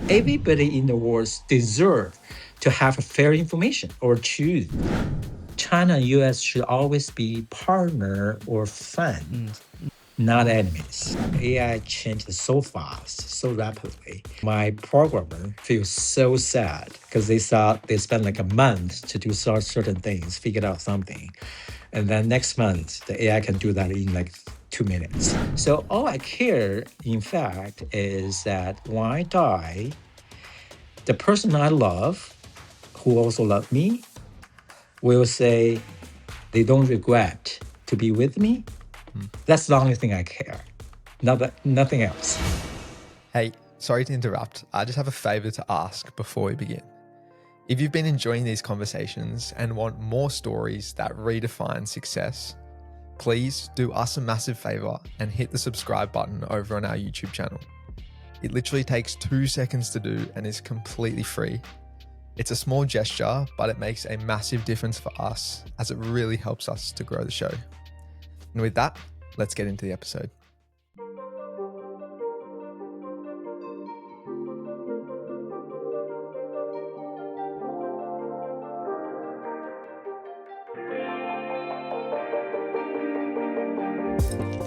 Everybody in the world deserves to have fair information or truth. China and US should always be partner or friend, not enemies. AI changes so fast, so rapidly. My programmer feels so sad because they thought they spent like a month to do certain things, figured out something. And then next month, the AI can do that in like 2 minutes. So all I care, in fact, is that when I die, the person I love, who also love me, will say they don't regret to be with me. That's the only thing I care. Nothing else. Hey, sorry to interrupt. I just have a favor to ask before we begin. If you've been enjoying these conversations and want more stories that redefine success, please do us a massive favor and hit the subscribe button over on our YouTube channel. It literally takes 2 seconds to do and is completely free. It's a small gesture, but it makes a massive difference for us as it really helps us to grow the show. And with that, let's get into the episode.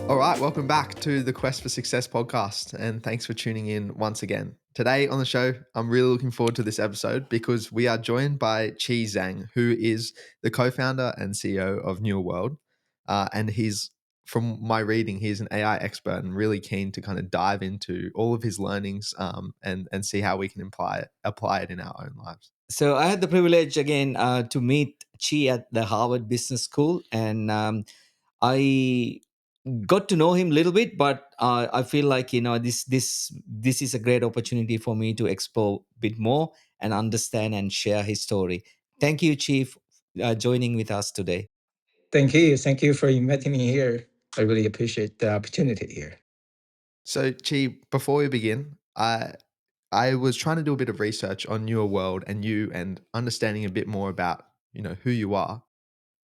All right, welcome back to the Quest for Success podcast, and thanks for tuning in once again. Today on the show, I'm really looking forward to this episode because we are joined by Zhang, who is the co-founder and CEO of Newer World, and he's, from my reading, he's an AI expert and really keen to kind of dive into all of his learnings and see how we can apply it in our own lives. So I had the privilege again to meet Chi at the Harvard Business School, and I got to know him a little bit. But I feel like this is a great opportunity for me to explore a bit more and understand and share his story. Thank you, Chief, joining with us today. Thank you. Thank you for inviting me here. I really appreciate the opportunity here. So, Chi, before we begin, I was trying to do a bit of research on your world and you and understanding a bit more about, who you are.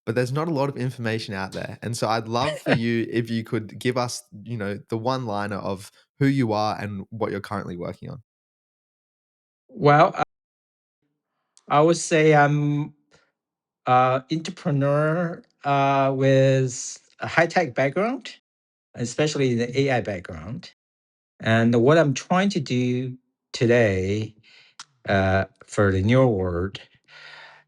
But there's not a lot of information out there. And so I'd love for you if you could give us, the one-liner of who you are and what you're currently working on. Well, I would say I'm an entrepreneur with a high-tech background, especially the AI background. And what I'm trying to do today for the New World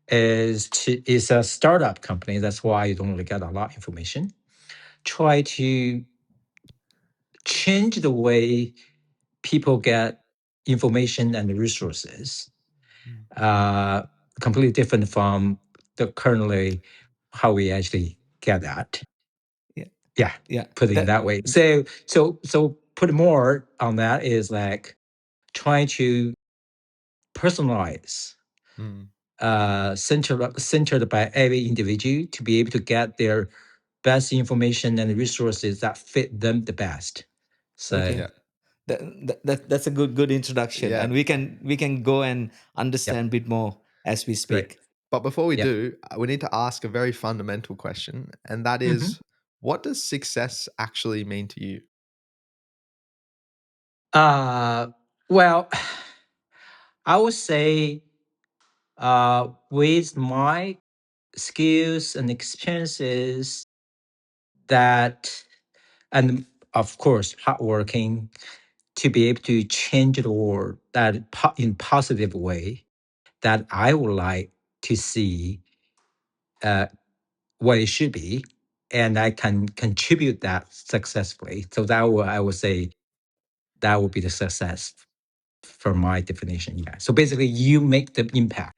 is a startup company. That's why you don't really get a lot of information. Try to change the way people get information and resources, completely different from the currently how we actually get that. Yeah. Put it that way. So put more on that is like trying to personalize, centered by every individual to be able to get their best information and resources that fit them the best. So Okay. That's a good introduction, and we can go and understand a bit more as we speak. Great. But before we do, we need to ask a very fundamental question, and that is, what does success actually mean to you? Well, I would say with my skills and experiences that, and of course, hardworking to be able to change the world that in positive way, that I would like to see what it should be, and I can contribute that successfully. So I would say that would be the success for my definition. Yeah. So basically, you make the impact.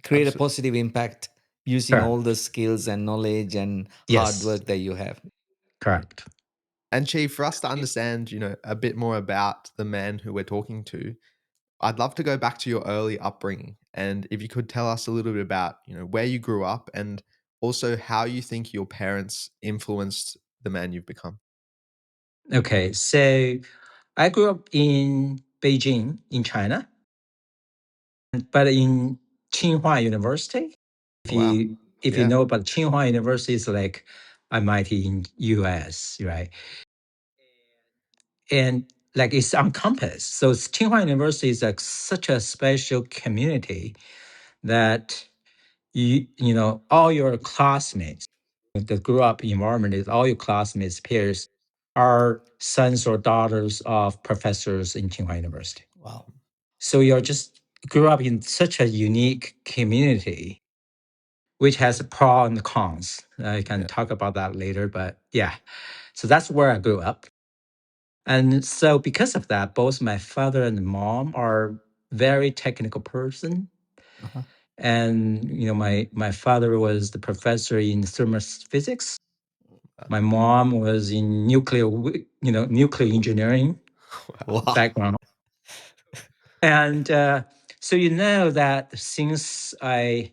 Create a positive impact using all the skills and knowledge and hard work that you have. Correct. And Chief, for us to understand, a bit more about the man who we're talking to, I'd love to go back to your early upbringing. And if you could tell us a little bit about, where you grew up and also how you think your parents influenced the man you've become. Okay. So I grew up in Beijing, in China, but in Tsinghua University. If you know about Tsinghua University, it's like MIT in US, right? And like it's on campus. So Tsinghua University is like such a special community that you know all your classmates, the grew up environment is all your classmates, peers are sons or daughters of professors in Tsinghua University. Wow. So you're just grew up in such a unique community, which has pros and cons. I can Yeah. talk about that later, but yeah. So that's where I grew up. And so because of that, both my father and mom are very technical person. Uh-huh. And you know, my father was the professor in thermophysics. My mom was in nuclear engineering Wow. Wow. background. And so you know that since I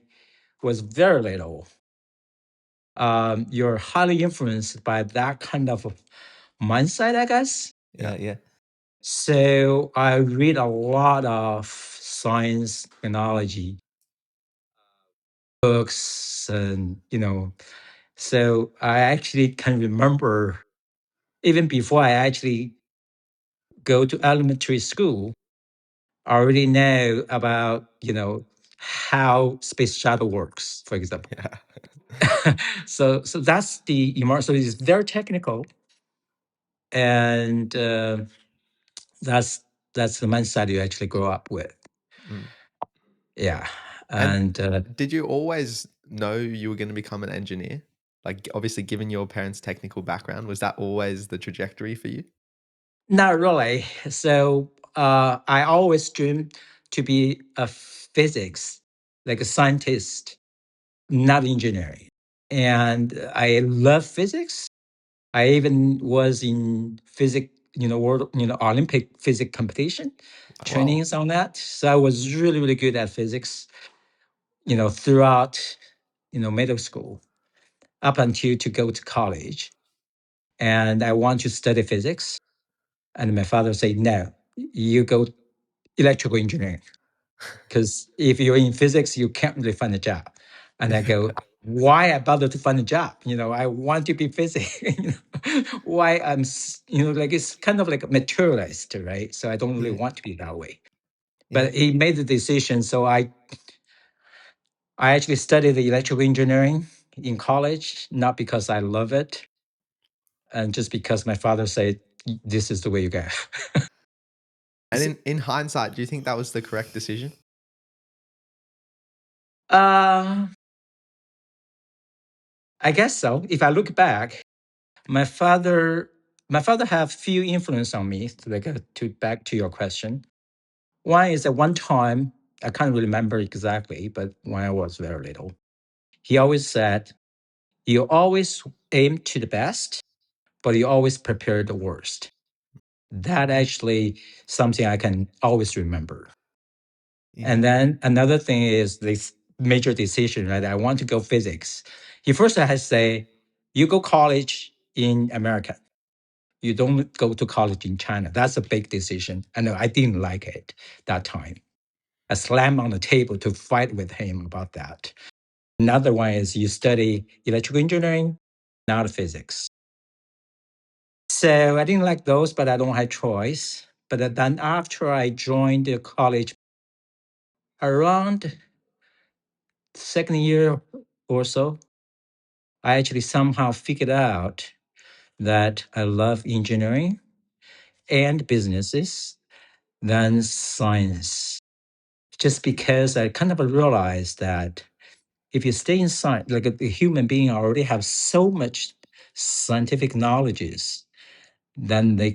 was very little, you're highly influenced by that kind of mindset, I guess. Yeah. Yeah, yeah. So I read a lot of science, technology books, and so I actually can remember even before I actually go to elementary school, I already know about how space shuttle works, for example. Yeah. So that's the immersion. So it's very technical, and that's the mindset you actually grow up with. Mm. Yeah, And and did you always know you were going to become an engineer? Like, obviously, given your parents' technical background, was that always the trajectory for you? not really. So I always dreamed to be a physics, like a scientist, not engineering. And I love physics. I even was in physics, world, Olympic physics competition Wow. trainings on that. So I was really, really good at physics, throughout, middle school up until to go to college. And I want to study physics. And my father said, no, you go electrical engineering. Because if you're in physics, you can't really find a job. And I go, why I bother to find a job? I want to be physics. Why like it's kind of like a materialist, right? So I don't really Yeah, want to be that way. yeah. But he made the decision. So I actually studied the electrical engineering in college, not because I love it, and just because my father said, this is the way you go. And in hindsight, do you think that was the correct decision? uh, I guess so. If I look back, my father have few influence on me. Like to back to your question, one is that one time I can't remember exactly, but when I was very little, he always said, "You always aim to the best, but you always prepare the worst." That actually something I can always remember. Yeah. And then another thing is this major decision, right? I want to go physics. He first had to say, "You go college in America. You don't go to college in China." That's a big decision. And I didn't like it that time. I slammed on the table to fight with him about that. Another one is you study electrical engineering, not physics. So I didn't like those, but I don't have choice. But then after I joined the college around second year or so, I actually somehow figured out that I love engineering and businesses than science. Just because I kind of realized that if you stay in science, like a human being already have so much scientific knowledges, then they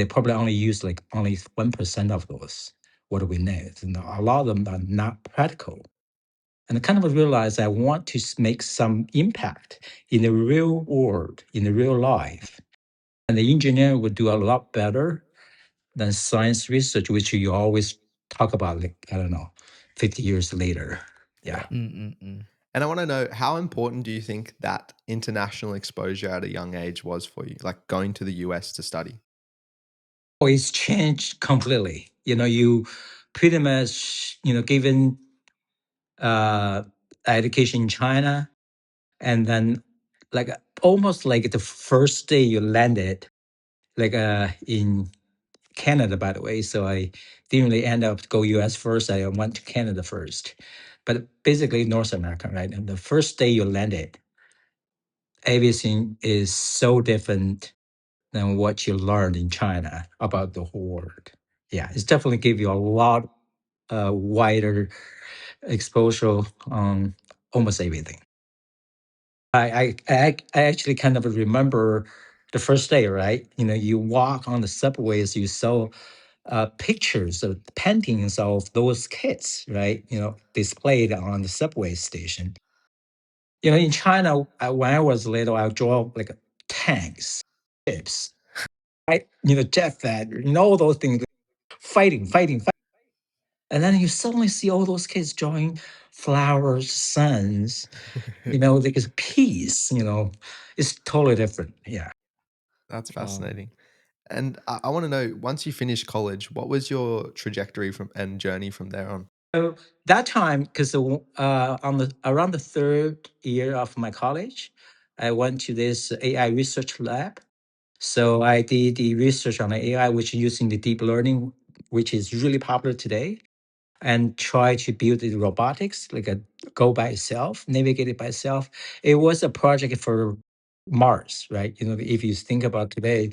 probably only use like only 1% of those, what do we know? And a lot of them are not practical. And I kind of realized I want to make some impact in the real world, in the real life. And the engineer would do a lot better than science research, which you always talk about, like, I don't know, 50 years later. Yeah. Yeah. Mm-mm-mm. And I want to know, how important do you think that international exposure at a young age was for you, like going to the US to study? Oh, it's changed completely. You pretty much, given uh, education in China, and then like almost like the first day you landed, like in Canada, by the way. So I didn't really end up go US first. I went to Canada first. But basically North America, right? And the first day you landed, everything is so different than what you learned in China about the whole world. Yeah, it's definitely give you a lot wider exposure on almost everything. I actually kind of remember the first day, right? You know, you walk on the subways, you saw pictures of paintings of those kids, right? You know, displayed on the subway station. You know, in China, when I was little, I draw like tanks, ships, right? You know, jet fighter, you know, all those things, fighting. And then you suddenly see all those kids drawing flowers, suns, you know, like it's peace, you know, it's totally different. Yeah. That's Wow. fascinating. And I want to know, once you finished college, what was your trajectory from and journey from there on? So that time, because on the around the third year of my college, I went to this AI research lab. So I did the research on the AI, which is using the deep learning, which is really popular today, and try to build the robotics, like a go by itself, navigate it by itself. It was a project for Mars, right? You know, if you think about today,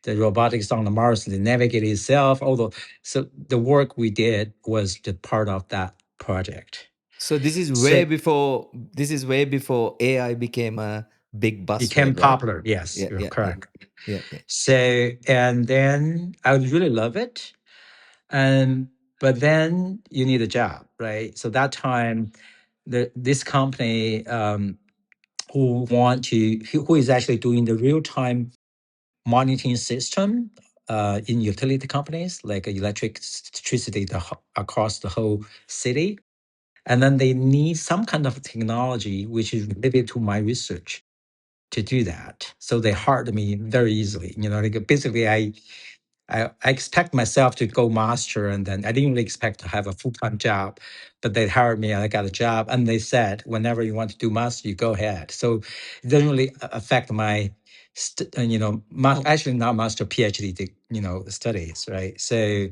the robotics on the Mars, they navigate itself. Although, so the work we did was the part of that project. So So this is way before AI became a big became buzzword, right? popular. Yes, Yeah, you're yeah, yeah, correct. yeah, yeah. So, and then I would really love it. And but then you need a job, right? So that time, this company who is actually doing the real time monitoring system in utility companies like electricity across the whole city, and then they need some kind of technology which is related to my research to do that. So they hired me very easily. You know, like basically I expect myself to go master, and then I didn't really expect to have a full-time job, but they hired me and I got a job. And they said, whenever you want to do master, you go ahead. So it doesn't really affect my, you know, actually not master PhD, you know, studies, right? So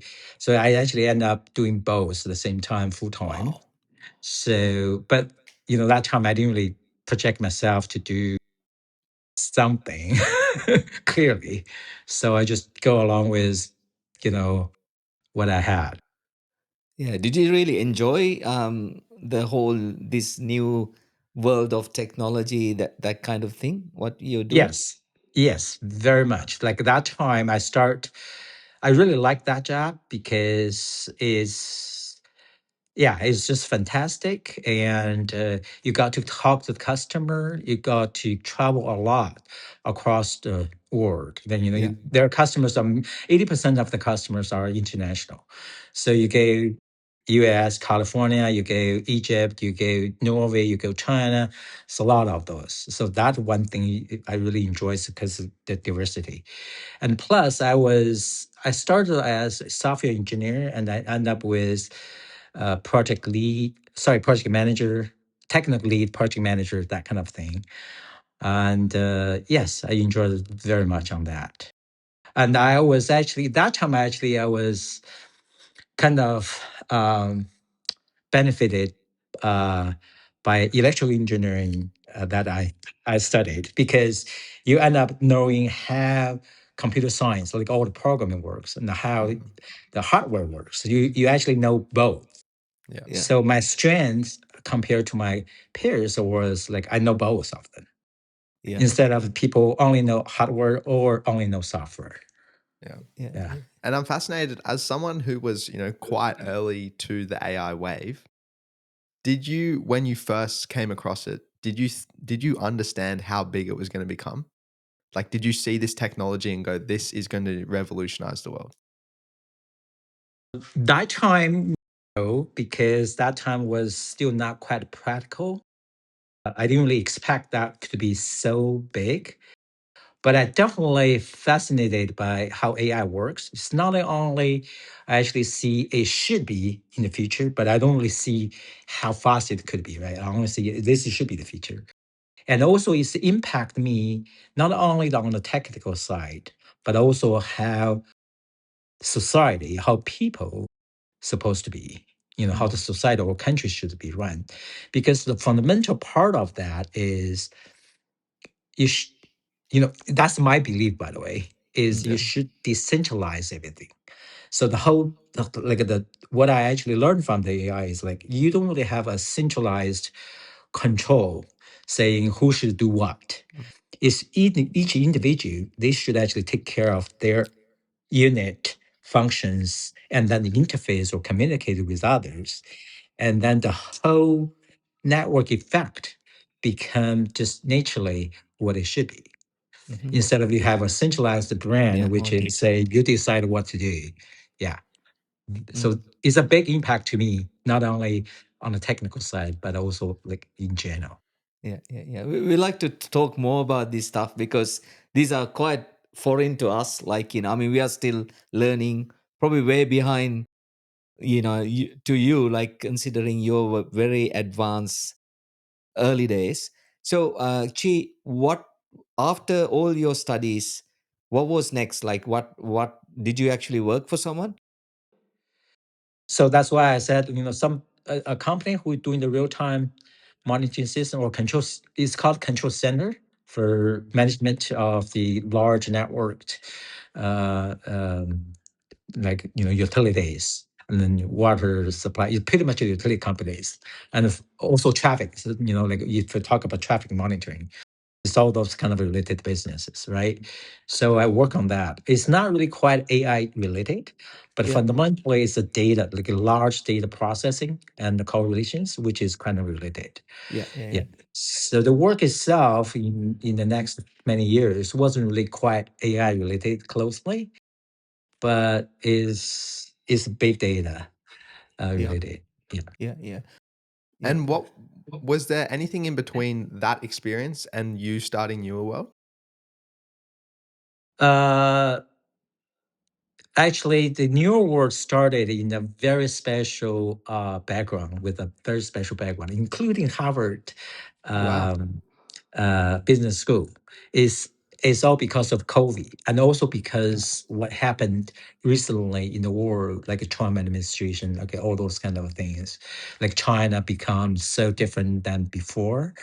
I actually end up doing both at the same time, full time. Wow. So, but you know, that time I didn't really project myself to do something clearly. So I just go along with, you know, what I had. Yeah. Did you really enjoy the whole this new world of technology, that kind of thing? What you're doing? Yes. Yes, very much. Like that time I really like that job because it's just fantastic. And you got to talk to the customer. You got to travel a lot across the world. Then, you know, Yeah. their customers are 80% of the customers are international. So you go US, California, you go Egypt, you go Norway, you go China. It's a lot of those. So that one thing I really enjoy is because of the diversity. And plus, I started as a software engineer, and I end up with project manager, technical lead, project manager, that kind of thing. And yes, I enjoyed very much on that. And I was actually that time actually I was kind of benefited uh, by electrical engineering that I studied, because you end up knowing how computer science, like all the programming works, and how Mhm. the hardware works. You actually know both. Yeah. Yeah. So my strength compared to my peers was like I know both of them, Yeah. instead of people only know hardware or only know software. Yeah. Yeah. Yeah. Yeah. And I'm fascinated as someone who was, quite early to the AI wave. Did you, when you first came across it, did you understand how big it was going to become? Like, did you see this technology and go, "This is going to revolutionize the world"? That time, no, because that time was still not quite practical. I didn't really expect that to be so big, but I definitely fascinated by how AI works. It's not only I actually see it should be in the future, but I don't really see how fast it could be, right? I only see this should be the future. And also it's impact me not only on the technical side, but also how society, how people supposed to be, how the society or country should be run. Because the fundamental part of that is you sh- that's my belief, by the way, is you Yeah. should decentralize everything. So the whole like the what I actually learned from the AI is like you don't really have a centralized control saying who should do what. It's each individual, they should actually take care of their unit functions and then the interface or communicate with others. And then the whole network effect become just naturally what it should be. Mhm. Instead of you have a centralized brand, Yeah, which okay. is say you decide what to do. Yeah. So Mm. it's a big impact to me, not only on the technical side, but also like in general. Yeah, yeah, yeah. We like to talk more about this stuff because these are quite foreign to us. Like, I mean, we are still learning, probably way behind, to you, like considering your very advanced early days. So, Chi, what, after all your studies, what was next? Like, what did you actually work for someone? So that's why I said, some a company who doing the real time monitoring system or control is called control center for management of the large networked, uh, um, like utilities and then water supply. It's pretty much utility companies and also traffic. So, like if you talk about traffic monitoring, it's all those kind of related businesses, right? So I work on that. It's not really quite AI related, but Yeah, fundamentally it's a data, like a large data processing and the correlations, which is kind of related. yeah, yeah, Yeah. yeah. So the work itself in the next many years wasn't really quite AI related closely, but is big data Yeah, related. Yeah. yeah, yeah, yeah. And what was there anything in between that experience and you starting Newer World? Uh, Actually, the New World started in a very special background with a very special background, including Harvard Wow. um, Business School. Is all because of COVID, and also because what happened recently in the world, like the Trump administration, okay, all those kind of things, like China becomes so different than before.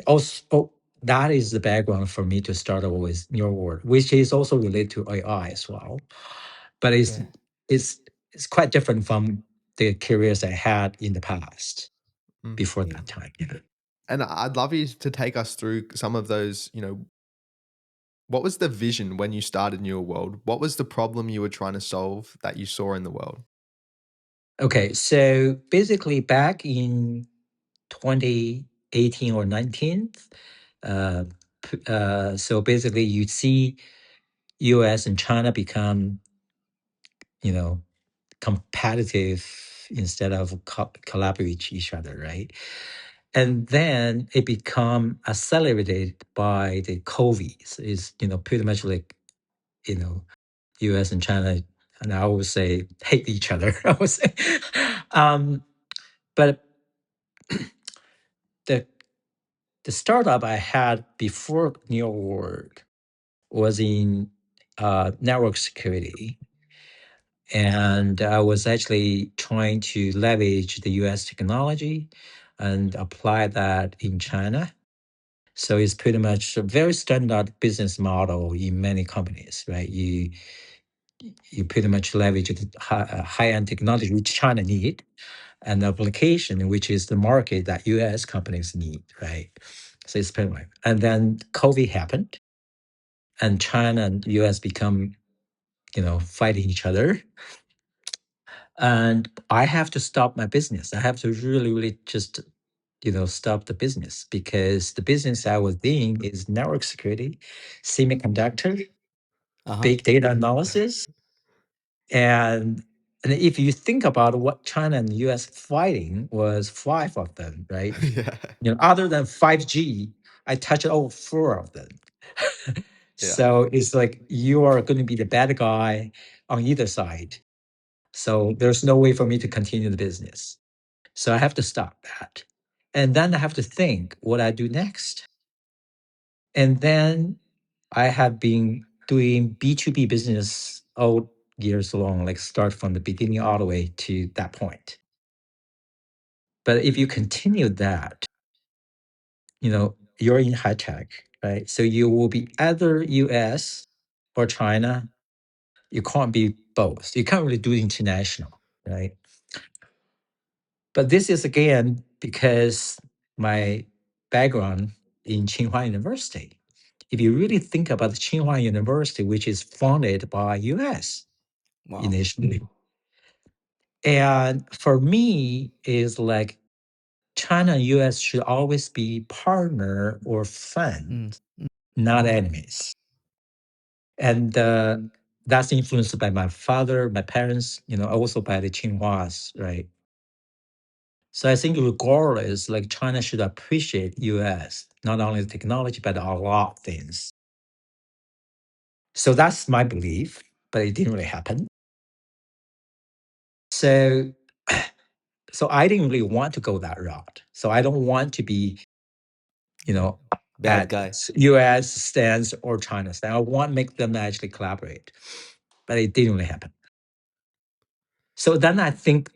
Also, that is the background for me to start with New World, which is also related to AI as well, but Yeah. it's it's quite different from the careers I had in the past Mm. before Yeah. that time. Yeah. And I'd love you to take us through some of those, what was the vision when you started Newer World? What was the problem you were trying to solve that you saw in the world? Okay, so basically back in 2018 or 19, uh, so basically you see US and China become, you know, competitive instead of collaborate with each other, right? And then it become accelerated by the COVID. So it's pretty much like you know U.S. and China, and I would say hate each other. I would say, um, but the the startup I had before New World was in network security, and I was actually trying to leverage the U.S. technology and apply that in China. So it's pretty much a very standard business model in many companies, right? You pretty much leverage the high-end technology which China need, and the application which is the market that U.S. companies need, right? So it's pretty much. And then COVID happened, and China and U.S. become fighting each other, and I have to stop my business. I have to really, really just stop the business because the business I was in is network security, semiconductor, Uh-huh. big data analysis, and if you think about what China and US fighting was five of them, right? Yeah. Other than 5G, I touched all four of them. Yeah. So it's like you are going to be the bad guy on either side. So there's no way for me to continue the business. So I have to stop that. And then I have to think what I do next. And then I have been doing B2B business all years long, like start from the beginning all the way to that point. But if you continue that, you're in high tech, right? So you will be either US or China. You can't be both. You can't really do international, right? But this is again because my background in Tsinghua University. If you really think about the Tsinghua University, which is founded by US Wow. initially, and for me is like China and US should always be partner or friend, not enemies. And that's influenced by my father, my parents, also by the Tsinghua, right? So I think regardless, like China should appreciate US, not only the technology, but a lot of things. So that's my belief, but it didn't really happen. So so I didn't really want to go that route. So I don't want to be, you know, Bad at guy. US stance or China stance. I want to make them actually collaborate. But it didn't really happen. So then I think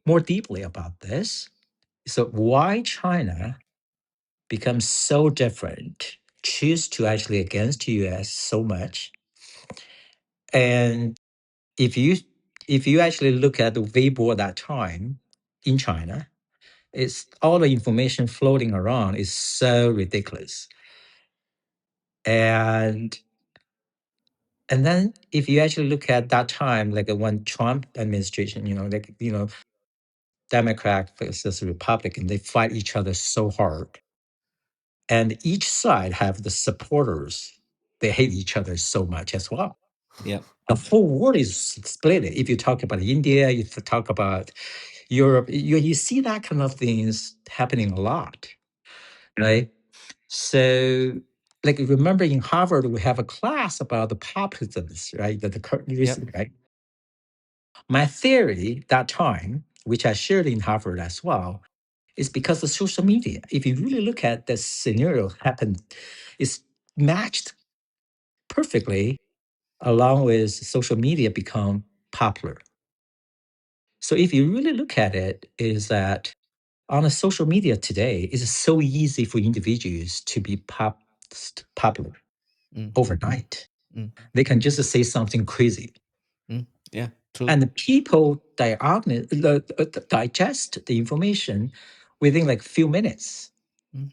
more deeply about this. So why China becomes so different, choose to actually against US so much. And if you actually look at the Weibo at that time in China, it's all the information floating around is so ridiculous. And and then if you actually look at that time, like when Trump administration, Democrat versus Republican, they fight each other so hard. And each side have the supporters. They hate each other so much as well. Yeah. The whole world is split. If you talk about India, if you talk about Europe, you see that kind of things happening a lot, right? So, like, remember in Harvard, we have a class about the populisms, right? Yep. Right? My theory that time, which I shared in Harvard as well, is because of social media. If you really look at the scenario happened, it's matched perfectly along with social media become popular. So if you really look at it, is that on a social media today, it's so easy for individuals to be popular Mm. overnight. Mm. They can just say something crazy. Mm. Yeah. True. And the people digest the information within like few minutes. Mm.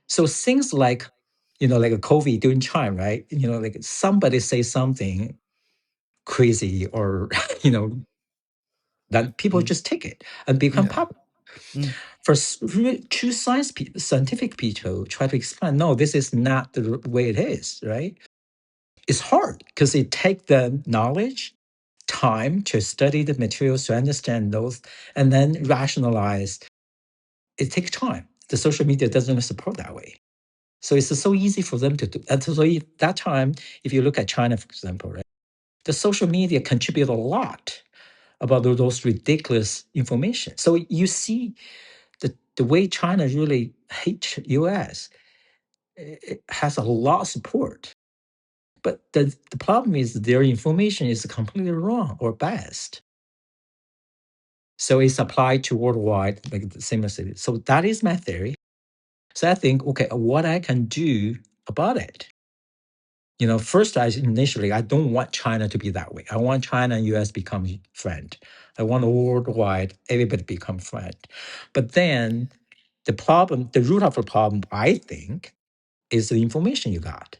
So things like a COVID during China, right? Like somebody say something crazy or, then people Mm. just take it and become Yeah. popular. Mm. For true scientific people try to explain, no, this is not the way it is, right? It's hard because it takes the knowledge, time to study the materials, to understand those, and then rationalize. It takes time. The social media doesn't support that way. So it's so easy for them to do. And so that time, if you look at China, for example, right, the social media contribute a lot about those ridiculous information. So you see the way China really hates US, it has a lot of support. But the problem is their information is completely wrong or biased. So it's applied to worldwide, like the same as it is. So that is my theory. So I think, okay, what I can do about it. First, initially, I don't want China to be that way. I want China and US become friend. I want worldwide, everybody become friend. But then the root of the problem, I think, is the information you got.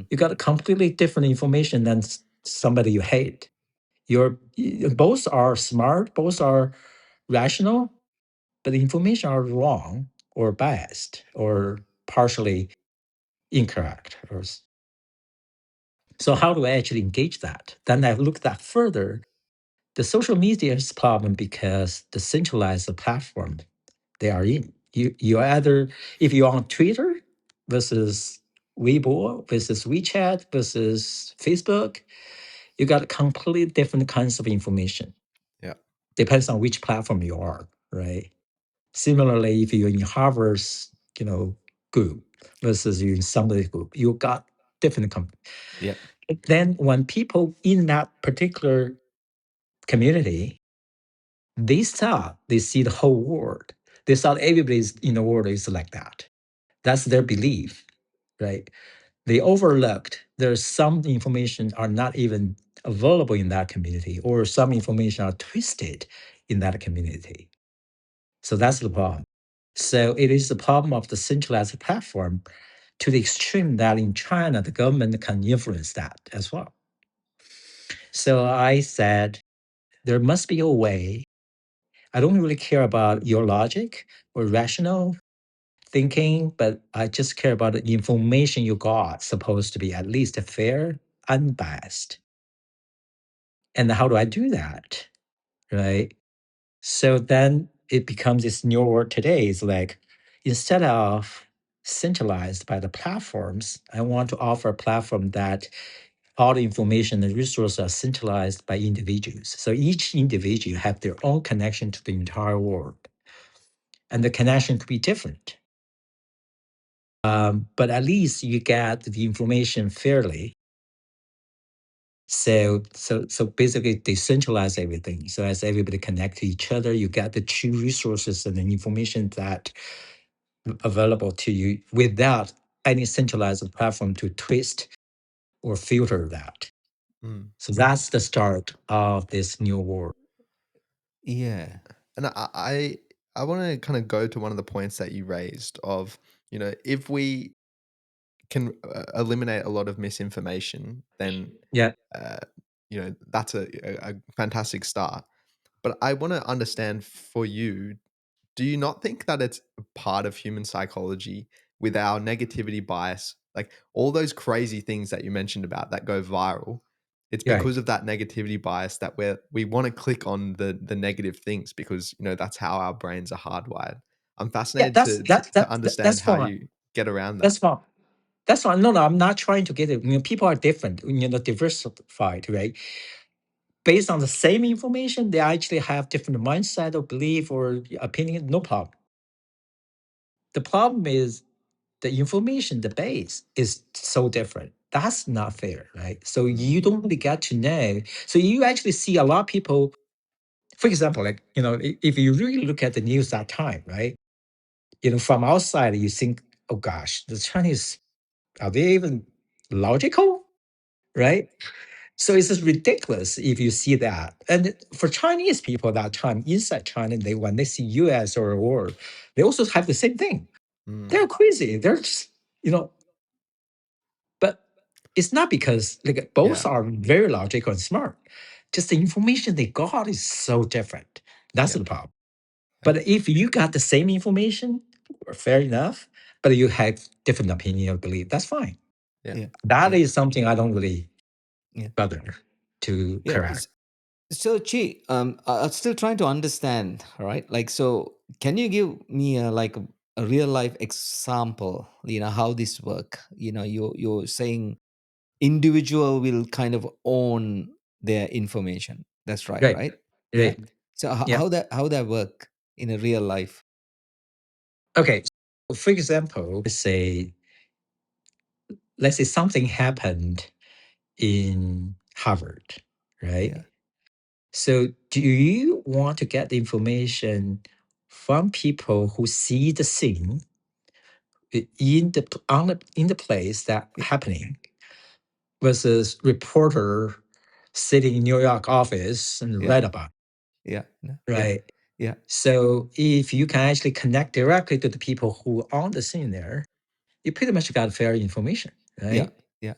You got a completely different information than somebody you hate. Both are smart, both are rational, but the information are wrong or biased or partially incorrect. So how do I actually engage that? Then I looked at further. The social media is a problem because the centralized platform they are in. You either if you're on Twitter versus Weibo versus WeChat versus Facebook, you got completely different kinds of information. Yeah. Depends on which platform you are, right? Similarly, if you're in Harvard's, group versus you're in somebody's group, you got different Yep. Then when people in that particular community, they see the whole world. They thought everybody in the world is like that. That's their belief, right? They overlooked there's some information are not even available in that community, or some information are twisted in that community. So that's the problem. So it is the problem of the centralized platform to the extreme that in China, the government can influence that as well. So I said, there must be a way. I don't really care about your logic or rational thinking, but I just care about the information you got, supposed to be at least fair, unbiased. And how do I do that? Right. So then it becomes this new world today. It's like, instead of centralized by the platforms, I want to offer a platform that all the information and resources are centralized by individuals. So each individual have their own connection to the entire world. And the connection could be different. But at least you get the information fairly. So basically decentralize everything. So as everybody connect to each other, you get the true resources and the information that available to you without any centralized platform to twist or filter that. Mm. So that's the start of this new world. Yeah. And I want to kind of go to one of the points that you raised of, if we can eliminate a lot of misinformation, then Yeah. uh, that's a fantastic start. But I want to understand for you, do you not think that it's a part of human psychology with our negativity bias, like all those crazy things that you mentioned about that go viral? It's Right. because of that negativity bias that we want to click on the negative things because that's how our brains are hardwired. I'm Yeah, fascinated that's to understand that's how fine. you get around that. That's fine. That's fine. No, I'm not trying to get it. People are different, diversified, right? Based on the same information, they actually have different mindset or belief or opinion. No problem. The problem is the information, the base is so different. That's not fair, right? So Mm. you don't really get to know. So you actually see a lot of people, for example, like, if you really look at the news that time, right? From outside, you think, oh gosh, the Chinese, are they even logical? Right? So it's just ridiculous if you see that. And for Chinese people at that time, inside China, when they see US or world, they also have the same thing. Mm. They're crazy. They're just, but it's not because like both Yeah. are very logical and smart. Just the information they got is so different. That's Yeah. the problem. Okay. But if you got the same information, fair enough, but you have different opinion or belief, that's fine. Yeah. Yeah. That Yeah. is something I don't really Yeah. bother to Yeah. correct. So, Chi, I'm still trying to understand, right? Like, so can you give me a real life example? How this work. You're saying individual will kind of own their information. That's right, Right. right? Yeah. Right. So Yeah. how that work in a real life? Okay. So for example, let's say something happened in Harvard, Yeah. right? So do you want to get the information from people who see the scene in the place that Yeah. happening versus reporter sitting in New York office and Yeah. write about Yeah. No, it, yeah. right? Yeah. So if you can actually connect directly to the people who are on the scene there, you pretty much got fair information, Yeah. right? Yeah.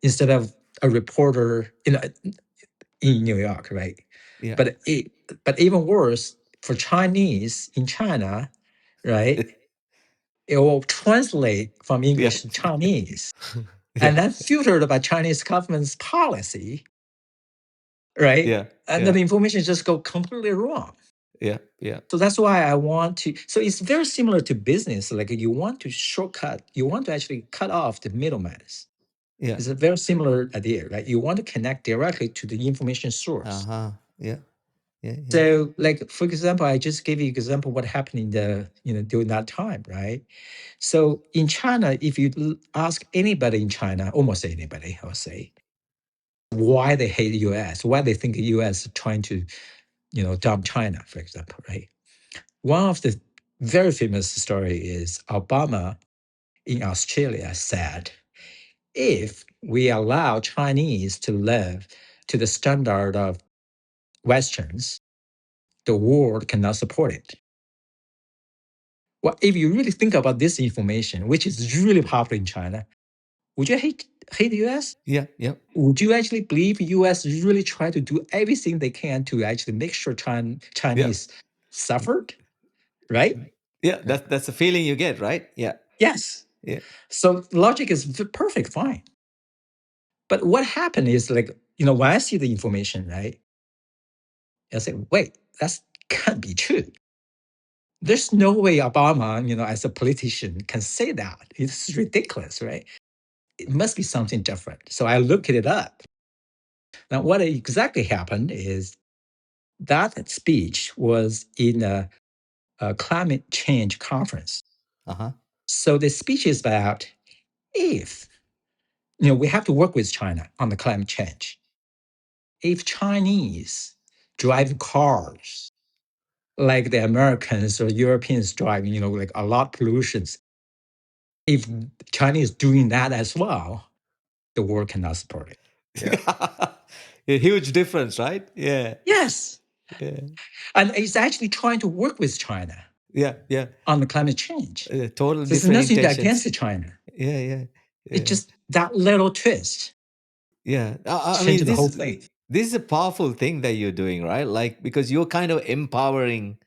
Instead of a reporter in New York, right? Yeah. But even worse for Chinese in China, right? It will translate from Yeah. English to Chinese and Yeah. then filtered by Chinese government's policy, right? Yeah. And then Yeah. the information just go completely wrong. Yeah. Yeah. So that's why I want to. So it's very similar to business. Like you want to shortcut, you want to actually cut off the middlemen. Yeah. It's a very similar idea, right? You want to connect directly to the information source. Uh-huh. Yeah. Yeah. Yeah. So, like for example, I just gave you example what happened in the during that time, right? So in China, if you ask anybody in China, almost anybody, I would say, why they hate the US, why they think the US is trying to, dump China, for example, right? One of the very famous story is Obama in Australia said, if we allow Chinese to live to the standard of Westerns, the world cannot support it. Well, if you really think about this information, which is really popular in China, would you hate the US? Yeah, yeah, Would you actually believe US really try to do everything they can to actually make sure yeah, Chinese suffered, right? yeah. That's the feeling you get, right? Yeah, Yes. yeah, So logic is perfect, fine. But what happened is like, when I see the information, right, I say, wait, that can't be true. There's no way Obama, as a politician can say that. It's ridiculous, right? It must be something different. So I looked it up. Now, what exactly happened is that speech was in a climate change conference. uh-huh. So the speech is about if, we have to work with China on the climate change. If Chinese drive cars like the Americans or Europeans driving, like a lot of pollutions, if Chinese doing that as well, the world cannot support it. Yeah. A huge difference, right? Yeah, Yes. yeah, And it's actually trying to work with China yeah, yeah. on the climate change. Total So it's different nothing intentions. against China. Yeah, yeah, It's yeah, just that little twist yeah. I mean, changed the whole thing. this is a powerful thing that you're doing, right? Like, because you're kind of empowering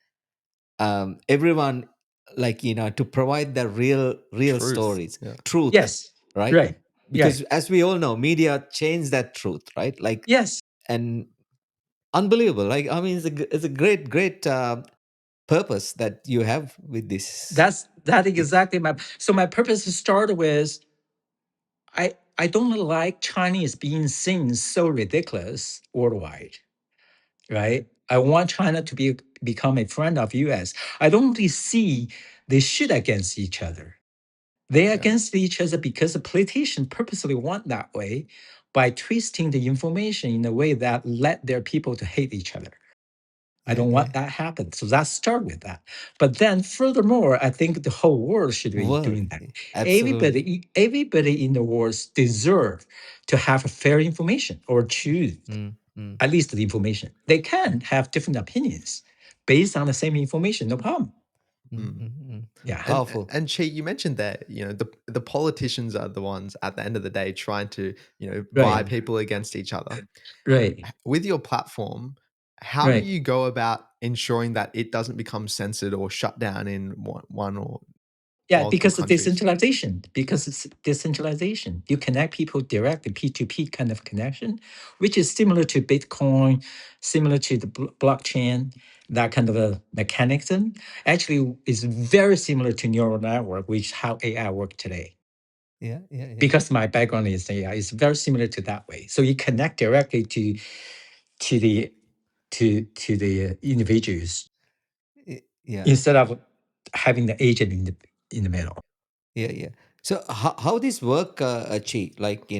everyone, like, to provide the real Truth. stories, Yeah. truth, Yes. right? Right. Because Right. as we all know, media changed that truth, right? Like, Yes. and unbelievable. Like, I mean, it's a great purpose that you have with this. That exactly my purpose to start with. I don't like Chinese being seen so ridiculous worldwide, right? I want China to become a friend of US. I don't really see they shoot against each other. They're Yeah. against each other because the politicians purposely want that way by twisting the information in a way that led their people to hate each other. I Yeah, don't yeah. want that happen. So let's start with that. But then furthermore, I think the whole world should be World, doing that. absolutely. Everybody in the world deserve to have fair information or choose Mm, mm, at least the information. They can have different opinions based on the same information, no problem. mm, Mm. mm, mm. Yeah. Powerful. And Chi, you mentioned that the politicians are the ones at the end of the day trying to buy Right. people against each other. Right. With your platform, how do Right. you go about ensuring that it doesn't become censored or shut down in one or Yeah, multiple because of countries? decentralization. Because it's decentralization. You connect people directly, P2P kind of connection, which is similar to Bitcoin, similar to the blockchain, that kind of a mechanism. Actually, is very similar to neural network, which is how AI work today. Yeah, yeah, yeah. Because my background is AI, it's very similar to that way. So you connect directly to the to the individuals Yeah, instead of having the agent in the middle. yeah, yeah. So how this work, Chi? Like,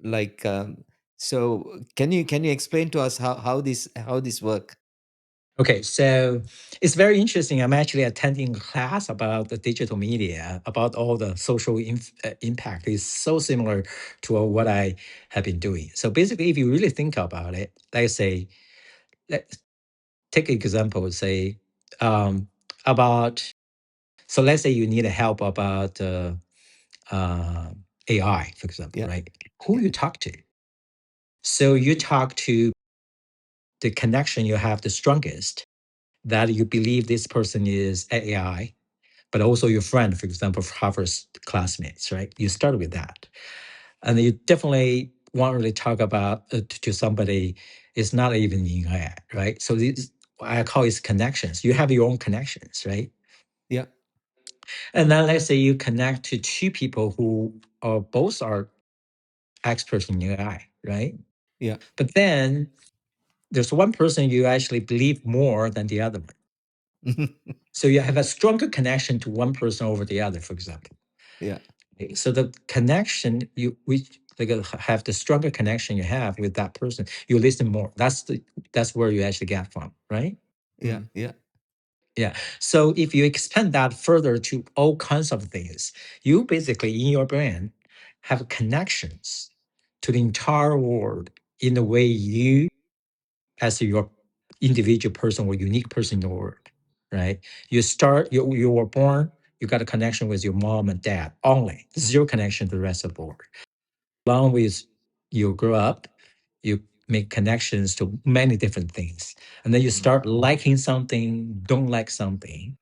like, so can you explain to us how this work? Okay, so it's very interesting. I'm actually attending a class about the digital media, about all the social impact. It's so similar to what I have been doing. So basically, if you really think about it, let's say, let's take an example, say, about, so let's say you need help about uh, AI, for example, Yeah, right? Who yeah, you talk to? So you talk to the connection you have the strongest, that you believe this person is AI, but also your friend, for example, Harvard classmates, right? You start with that. And you definitely won't really talk about to somebody is not even in AI, right? So this, I call it connections. You have your own connections, right? yeah, And then let's say you connect to two people who are both are experts in AI, right? yeah. But then there's one person you actually believe more than the other one. So you have a stronger connection to one person over the other, for example. Yeah, Okay, so the connection have the stronger connection you have with that person, you listen more. That's where you actually get from, right? Yeah. Yeah. Yeah. So if you expand that further to all kinds of things, you basically in your brain have connections to the entire world in the way you, as your individual person or unique person in the world, right? You were born, you got a connection with your mom and dad only, zero connection to the rest of the world. Along with you grow up, you make connections to many different things. And then you start liking something, don't like something.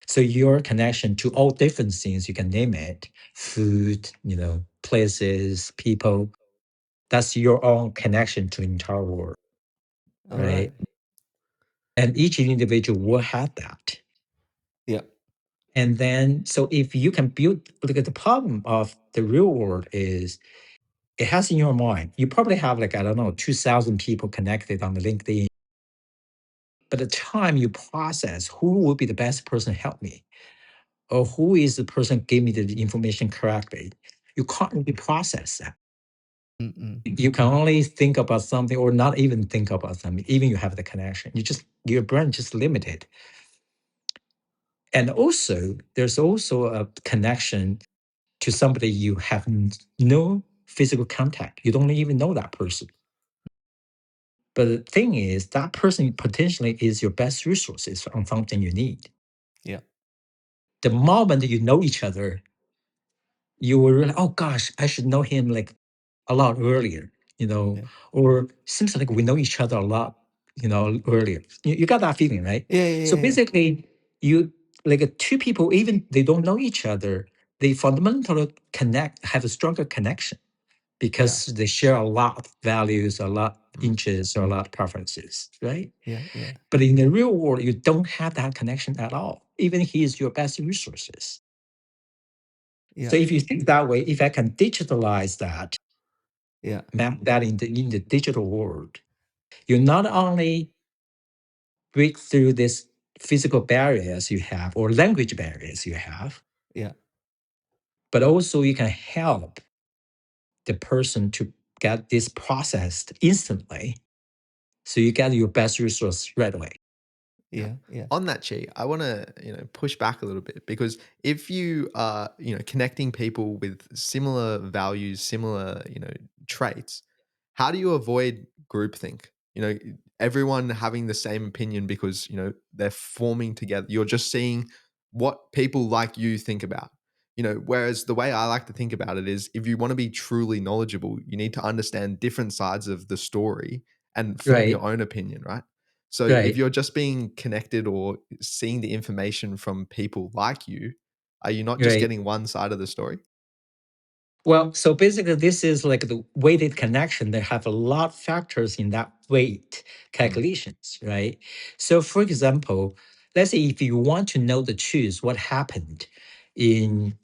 So your connection to all different things, you can name it, food, places, people, that's your own connection to the entire world, All right? right. And each individual will have that. Yeah. And then, so if you can build, look at the problem of the real world is it has in your mind, you probably have like, I don't know, 2,000 people connected on the LinkedIn. But the time you process who will be the best person to help me, or who is the person give me the information correctly, you can't really process that. Mm-mm. You can only think about something or not even think about something, even you have the connection. Your brain just limited. And also, there's also a connection to somebody you have no physical contact. You don't even know that person. But the thing is, that person potentially is your best resources on something you need. Yeah. The moment you know each other, you will realize, oh gosh, I should know him like a lot earlier, Yeah. or seems like we know each other a lot, earlier. You got that feeling, right? Yeah. Yeah. So Yeah. Yeah. basically, you like two people, even they don't know each other, they fundamentally have a stronger connection Yeah. because they share a lot of values, a lot of interests, or a lot of preferences, right? Yeah. Yeah. But in the real world, you don't have that connection at all. Even he is your best resources. Yeah. So if you think that way, if I can digitalize that, Yeah. map that in the digital world, you not only break through this physical barriers you have or language barriers you have, Yeah. but also you can help the person to get this processed instantly. So you get your best resource right away. Yeah. Yeah. Yeah. On that, Chi, I want to push back a little bit because if you are connecting people with similar values, similar traits, how do you avoid groupthink? Everyone having the same opinion because they're forming together. You're just seeing what people like you think about. Whereas the way I like to think about it is, if you want to be truly knowledgeable, you need to understand different sides of the story and form Right, your own opinion, right? So if right, you're just being connected or seeing the information from people like you, are you not just right. getting one side of the story? Well, so basically, this is like the weighted connection. They have a lot of factors in that weight Mm, calculations, right? So, for example, let's say if you want to know the truth, what happened in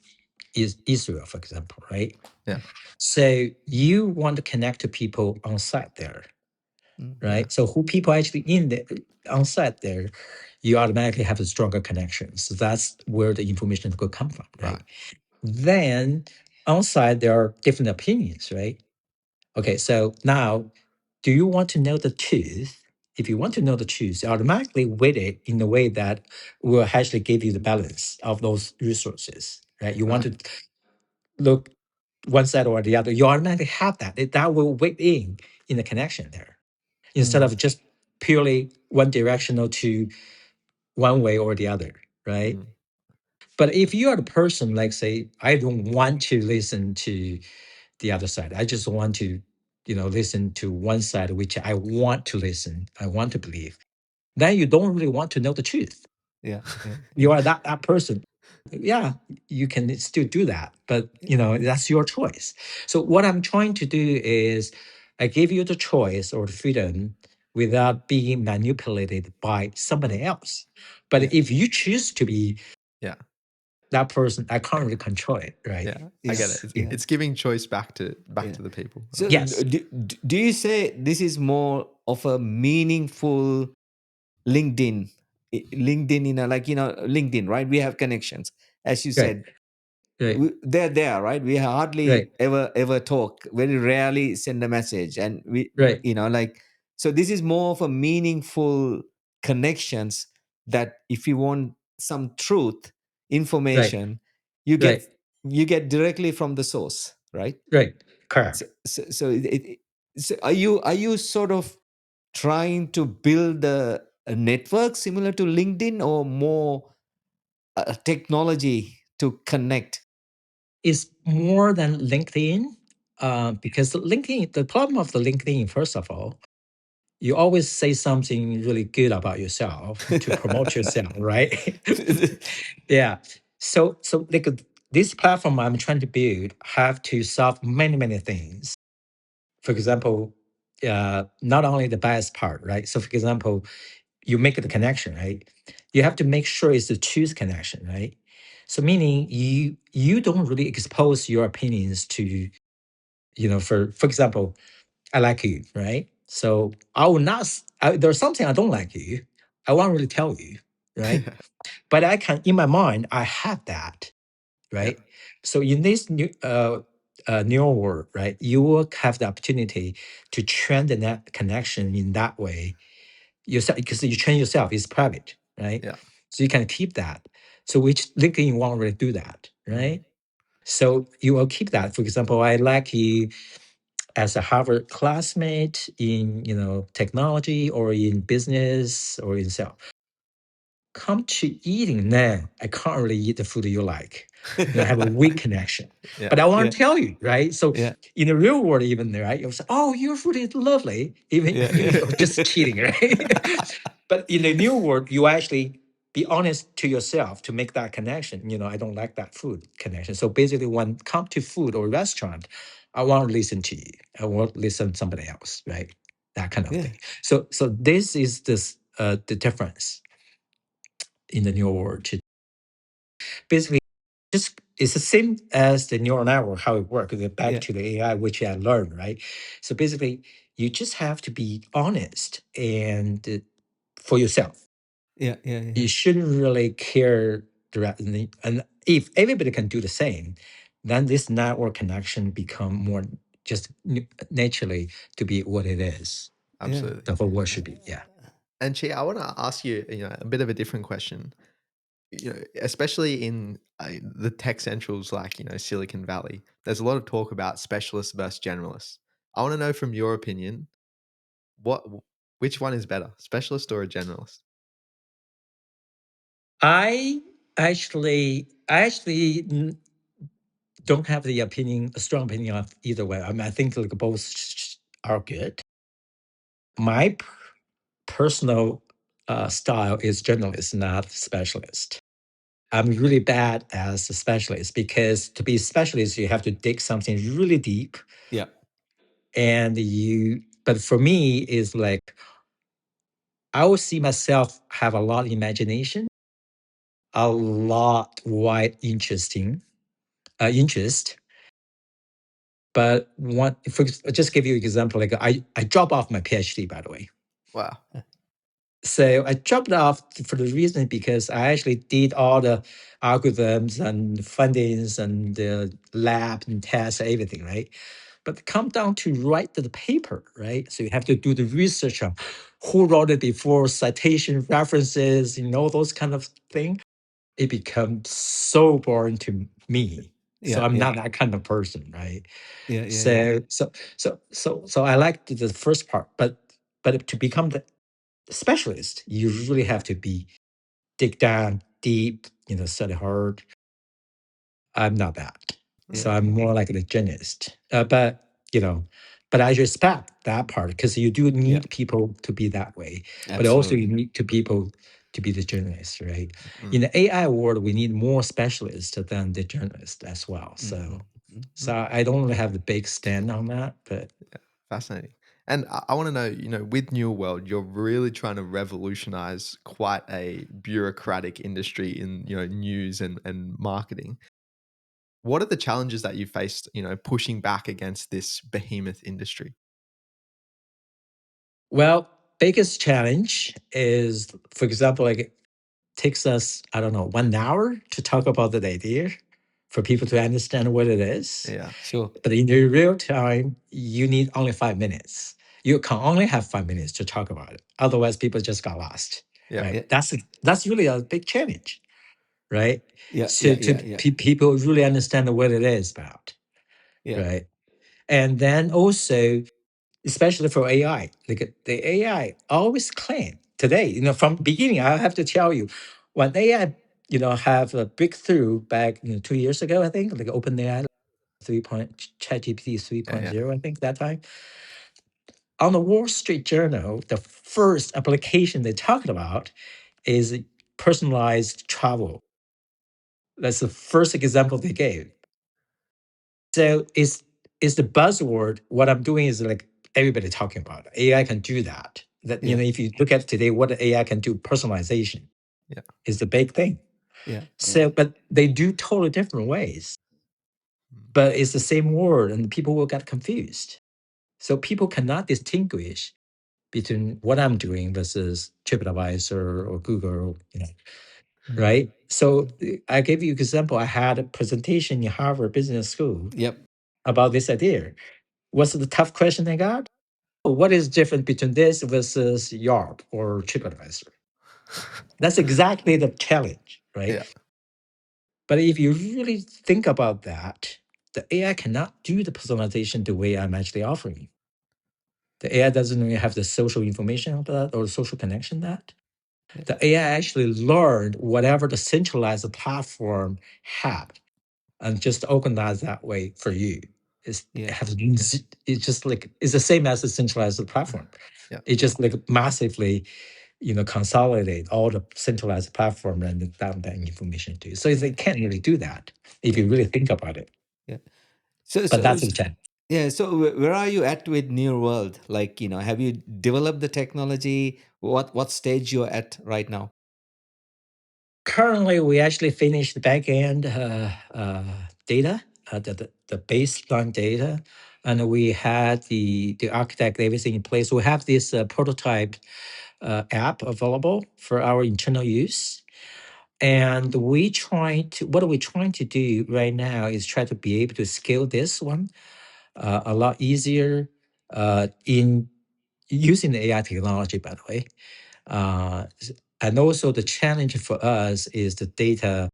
Israel, for example, right? yeah, So you want to connect to people on site there, yeah, right? So who people actually in the on site there, you automatically have a stronger connection. So that's where the information could come from, right. right? Then on site there are different opinions, right? Okay, so now, do you want to know the truth? If you want to know the truth, you automatically weight it in a way that will actually give you the balance of those resources, right? You want Right. to look one side or the other, you automatically have that. That will weight in the connection there instead Mm. of just purely one directional to one way or the other, right? Mm, But if you are the person, like say, I don't want to listen to the other side. I just want to, listen to one side, which I want to listen, I want to believe. Then you don't really want to know the truth. Yeah. Yeah. Yeah. You are that person. Yeah, you can still do that, but that's your choice. So what I'm trying to do is I give you the choice or the freedom without being manipulated by somebody else. But Yeah. if you choose to be yeah, that person, I can't really control it, right? yeah. I Yeah. get it. It's, Yeah. it's giving choice back to Yeah. the people. So, Right? Yes. do you say this is more of a meaningful LinkedIn? LinkedIn, LinkedIn, right? We have connections, as you Right. said. right, they're there, right? We right, hardly ever talk, very rarely send a message, and we, right, like, so this is more of a meaningful connections, that if you want some truth right, information, you right, get directly from the source, right? right. Correct. So so are you sort of trying to build a network similar to LinkedIn, or more technology to connect? It's more than LinkedIn, because LinkedIn, the problem of the LinkedIn, first of all, you always say something really good about yourself to promote yourself, right? Yeah. So like this platform I'm trying to build have to solve many, many things. For example, not only the best part, right? So for example, you make the connection, right? You have to make sure it's the truth connection, right? So meaning you don't really expose your opinions to, for example, I like you, right? So I will not. There's something I don't like you. I won't really tell you, right? But I can, in my mind, I have that, Yeah. right? So in this new world, right, you will have the opportunity to train the net connection in that way yourself, because you train yourself is private, right? Yeah. So you can keep that. So which LinkedIn won't really do that, Mm. right? So you will keep that. For example, I like you as a Harvard classmate in technology or in business or in sales. Come to eating, now I can't really eat the food you like. I have a weak connection. Yeah. But I want Yeah, to tell you, right? So yeah, in the real world, even there, right? You'll say, oh, your food is lovely. Even yeah, you're just cheating, right? But in the new world, you actually be honest to yourself to make that connection. I don't like that food connection. So basically, when come to food or restaurant, I won't listen to you. I won't listen to somebody else, right? That kind of yeah, thing. So this is the difference in the new world. Basically, just it's the same as the neural network, how it works. Back yeah, to the AI, which I learned, right? So basically, you just have to be honest and for yourself. yeah, yeah, You yeah, shouldn't really care directly. And if everybody can do the same, then this network connection become more just naturally to be what it is. yeah, Absolutely. The whole world should be, yeah. And Chi, I want to ask you, a bit of a different question. Especially in the tech centrals like Silicon Valley, there's a lot of talk about specialists versus generalists. I want to know from your opinion, what which one is better, specialist or a generalist? I actually don't have a strong opinion of either way. I mean, I think like both are good. My personal style is generalist, not specialist. I'm really bad as a specialist because to be a specialist, you have to dig something really deep. yeah, But for me, is like I will see myself have a lot of imagination, a lot wide interest. But just give you an example, like I drop off my PhD, by the way. Wow. So I dropped off for the reason because I actually did all the algorithms and fundings and the lab and tests, everything, right? But come down to write the paper, right? So you have to do the research on who wrote it before, citation references, those kind of things. It becomes so boring to me. So yeah, I'm yeah, not that kind of person, right? yeah, yeah, yeah, So I like the first part, but to become the specialist, you really have to be dig down deep, study hard. I'm not that. yeah, So I'm more like a genius. You know, but I respect that part because you do yeah, need people to be that way. But also you absolutely. need to people to be the journalist, right? Mm. In the AI world, we need more specialists than the journalist as well. Mhm, mhm. So I don't really have the big stand on that, but Fascinating. And I want to know, with New World, you're really trying to revolutionize quite a bureaucratic industry in, news and marketing. What are the challenges that you faced, pushing back against this behemoth industry? well, biggest challenge is, for example, like it takes us, I don't know, 1 hour to talk about that idea. for people to understand what it is. Yeah. Sure. But in the real time, you need only 5 minutes. You can only have 5 minutes to talk about it. Otherwise, people just got lost, Yeah. right? Yeah. That's really a big challenge, right? Yeah. So Yeah. to Yeah. Yeah. people really understand what it is about, Yeah. right? And then also, especially for AI, like the AI always claim today, from beginning, I have to tell you, when AI, have a breakthrough back, 2 years ago, I think, like OpenAI 3 Yeah. 3.0, I think that time. On the Wall Street Journal, the first application they talked about is personalized travel. That's the first example they gave. So is the buzzword. What I'm doing is like everybody talking about it. AI can do that. That Yeah. if you look at today, what the AI can do, personalization Yeah. is the big thing. Yeah. Yeah. So, but they do totally different ways. Mm. But it's the same word, and people will get confused. So people cannot distinguish between what I'm doing versus TripAdvisor or Google, Mm. right? So I gave you an example. I had a presentation in Harvard Business School Yep. about this idea. What's the tough question I got? What is different between this versus Yelp or TripAdvisor? That's exactly the challenge, right? Yeah. But if you really think about that, the AI cannot do the personalization the way I'm actually offering. The AI doesn't really have the social information of that or social connection that. Yeah. The AI actually learned whatever the centralized platform had and just organize that way for you. Yeah. It's just like it's the same as the centralized platform. Yeah. It Yeah. just like massively, consolidate all the centralized platform and dump that information to you. So they Yeah. can't really do that if Yeah. you really think about it. Yeah. So, But so, that's the challenge. yeah. So, where are you at with Near World? Like, have you developed the technology? What stage you're at right now? Currently, we actually finished the backend data, the baseline data, and we had the architect, everything in place. We have this prototype app available for our internal use. And what we're trying to do right now is try to be able to scale this one a lot easier in using the AI technology, by the way. And also the challenge for us is the data,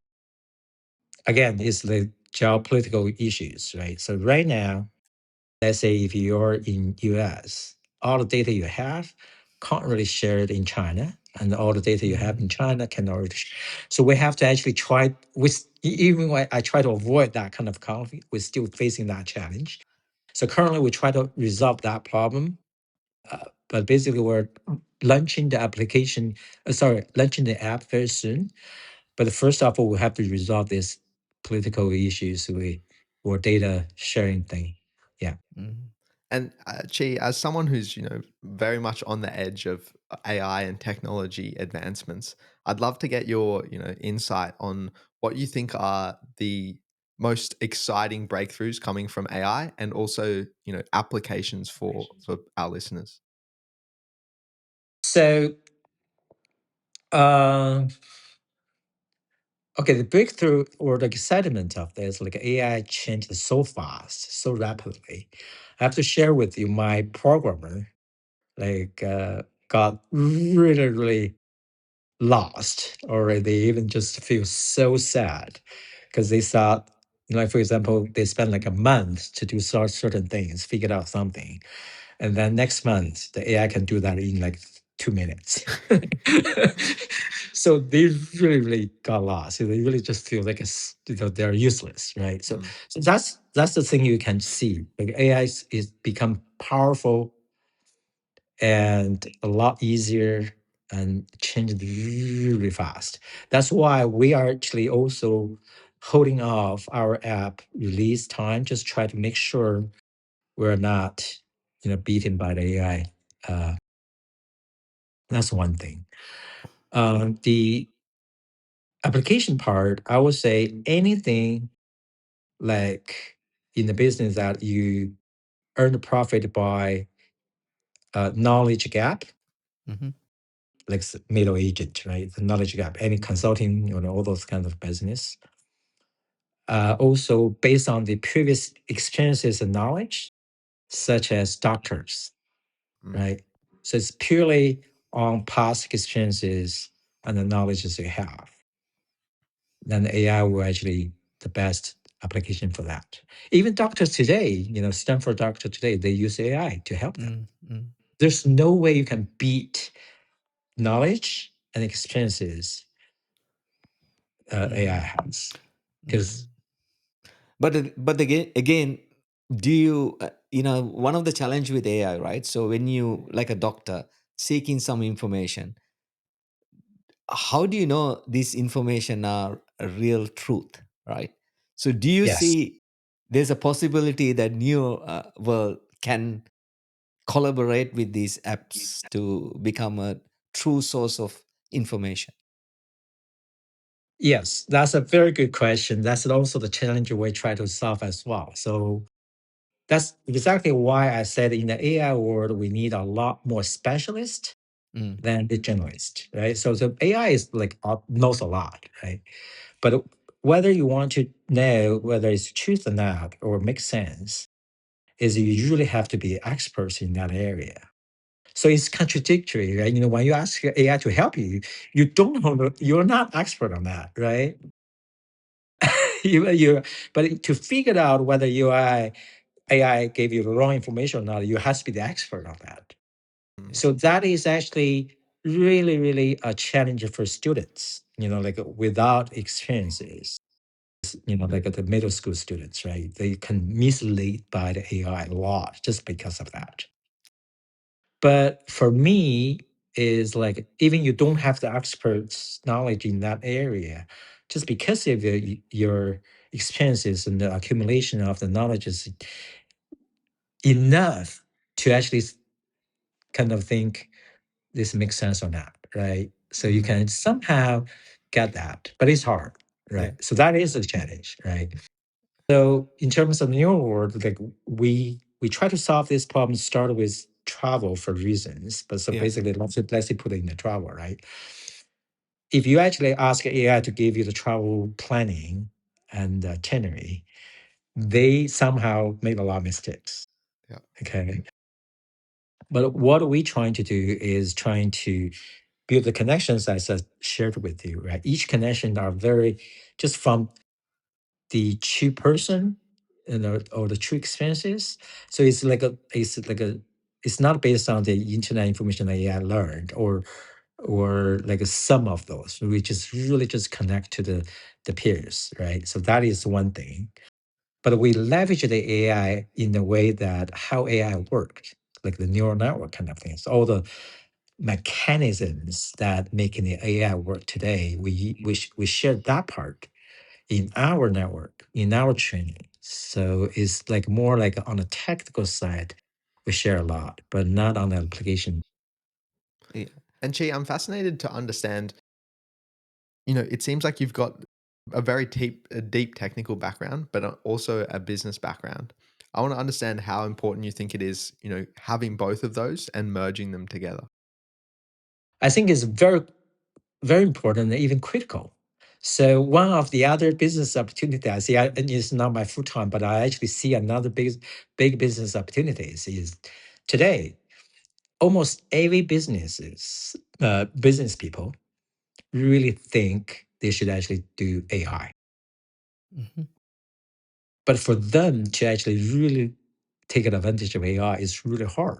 again, is the geopolitical issues, right? So right now, let's say if you're in US, all the data you have can't really share it in China, and all the data you have in China cannot really. So we have to actually try. Even when I try to avoid that kind of conflict, we're still facing that challenge. So currently, we try to resolve that problem. But basically, we're launching the application. Launching the app very soon. But first of all, we have to resolve this political issues or data sharing thing. Yeah. Mhm. And Chi, as someone who's very much on the edge of AI and technology advancements, I'd love to get your insight on what you think are the most exciting breakthroughs coming from AI, and also applications for our listeners. So, uh, okay, the breakthrough or the excitement of this, like AI changed so fast, so rapidly. I have to share with you my programmer, like, got really, really lost, or they even just feel so sad because they thought, like, for example, they spent like a month to do certain things, figured out something. And then next month, the AI can do that in like 2 minutes. So they really, really got lost. So they really just feel like they're useless, right? So, Mm. so that's the thing you can see. Like AI is become powerful and a lot easier and changed really fast. That's why we are actually also holding off our app release time, just try to make sure we're not, beaten by the AI. Uh, that's one thing. The application part, I would say anything like in the business that you earn the profit by knowledge gap, Mhm. like middle agent, right? The knowledge gap, any consulting, all those kinds of business. also based on the previous experiences and knowledge, such as doctors, Mm. right? So it's purely on past experiences and the knowledge that you have. Then the AI will actually the best application for that. Even doctors today, Stanford doctor today, they use AI to help them. There's no way you can beat knowledge and experiences AI has. Because But again, do you one of the challenge with AI, right? So when you like a doctor seeking some information, how do you know this information are a real truth, right? So do you yes, see there's a possibility that new world can collaborate with these apps to become a true source of information? yes, that's a very good question. That's also the challenge we try to solve as well. So that's exactly why I said in the AI world, we need a lot more specialists Mm, than the generalist, right? So the AI is like knows a lot, right? But whether you want to know whether it's truth or not or makes sense, is you usually have to be experts in that area. So it's contradictory, right? When you ask your AI to help you, you don't know, you're not expert on that, right? But to figure out whether your AI gave you the wrong information or not, you have to be the expert on that. Mm. So that is actually really, really a challenge for students, like without experiences, like the middle school students, right? They can mislead by the AI a lot just because of that. But for me, is like even you don't have the experts knowledge in that area, just because of your experiences and the accumulation of the knowledge is enough to actually kind of think this makes sense or not, right? So you can somehow get that, but it's hard, yeah, right? So that is a challenge, right? So in terms of the neural world, like we try to solve this problem, start with travel for reasons, but so yeah, basically let's say put it in the travel, right? If you actually ask AI to give you the travel planning and the itinerary, they somehow made a lot of mistakes. Yeah. Okay. But what we're trying to do is trying to build the connections as I shared with you, right? Each connection are very just from the true person or the true experiences. So it's not based on the internet information that AI learned or like a sum of those. We just really just connect to the peers, right? So that is one thing. But we leverage the AI in the way that how AI works, like the neural network kind of things. All the mechanisms that making the AI work today, we share that part in our network, in our training. So it's like more like on the technical side, we share a lot, but not on the application. Yeah. And Chi, I'm fascinated to understand, it seems like you've got a deep technical background, but also a business background. I want to understand how important you think it is, having both of those and merging them together. I think it's very, very important and even critical. So one of the other business opportunity I see, and it's not my full time, but I actually see another big business opportunities is today. Almost every business people really think they should actually do AI. But for them to actually really take advantage of AI is really hard.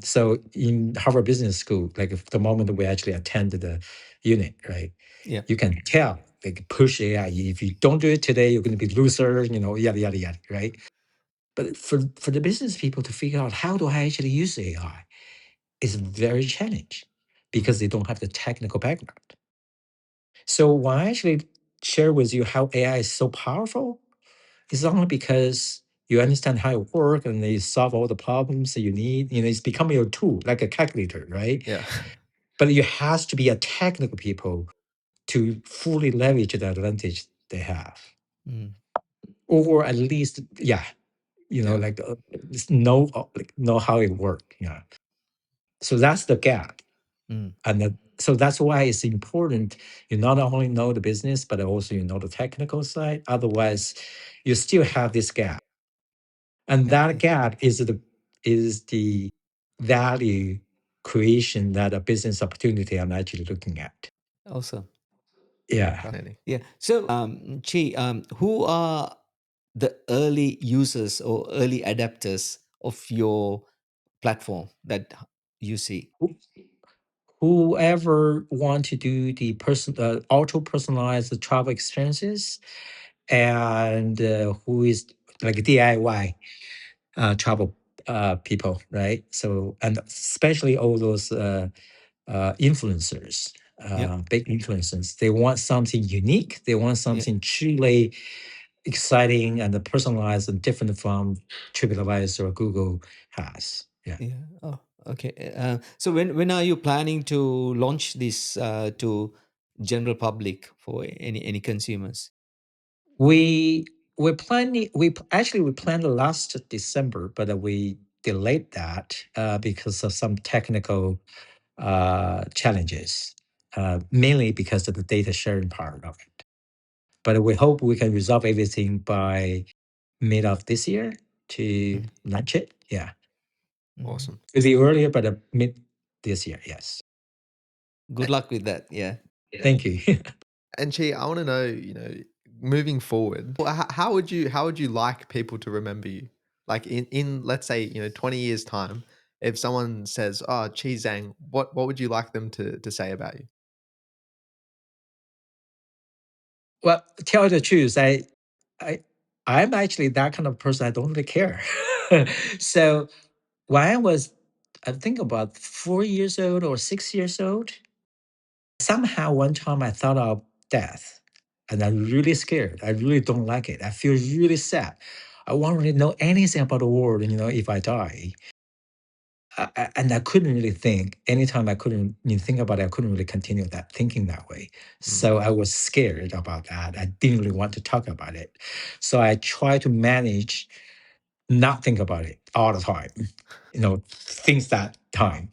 So in Harvard Business School, like the moment we actually attended the unit, right, yeah, you can tell like push AI. If you don't do it today, you're going to be loser. Yada yada yada, right? But for the business people to figure out how do I actually use AI is very challenging because they don't have the technical background. So when I actually share with you how AI is so powerful, it's only because you understand how it works and they solve all the problems that you need. It's becoming your tool, like a calculator, right? Yeah. But you has to be a technical people to fully leverage the advantage they have, or at least, yeah, Yeah. like just know how it works. Yeah. So that's the gap. And So that's why it's important you not only know the business, but also you know the technical side. Otherwise, you still have this gap. And Yeah, that yeah. gap is the value creation that a business opportunity I'm actually looking at. Awesome. Yeah. Fascinating. Yeah. So, Chi, who are the early users or early adapters of your platform that you see? Whoever want to do the auto personalized travel experiences, and who is like DIY travel people, right? So, and especially all those influencers, Yep. big influencers, they want something unique. They want Yeah. something truly exciting and personalized and different from TripAdvisor or Google has. Yeah. Yeah. Oh, okay. So when are you planning to launch this to general public for any consumers? We we planning we planned last December, but we delayed that because of some technical challenges, mainly because of the data sharing part of it. But we hope we can resolve everything by mid of this year to Mm, launch it. Yeah, mhm. Awesome. it'll be earlier, but mid this year. Yes. Good luck with that. Yeah. Thank you. And Chi, I want to know, moving forward, how would you like people to remember you? Like in let's say 20 years time, if someone says, "Oh, Chi Zhang," what would you like them to say about you? Well, tell you the truth, I, I'm actually that kind of person. I don't really care. So when I think about 4 years old or 6 years old, somehow one time I thought of death, and I'm really scared. I really don't like it. I feel really sad. I won't really know anything about the world, if I die. And I couldn't really think. Anytime I couldn't think about it, I couldn't really continue that thinking that way. Mm, So I was scared about that. I didn't really want to talk about it. So I try to manage not think about it all the time. Things that time.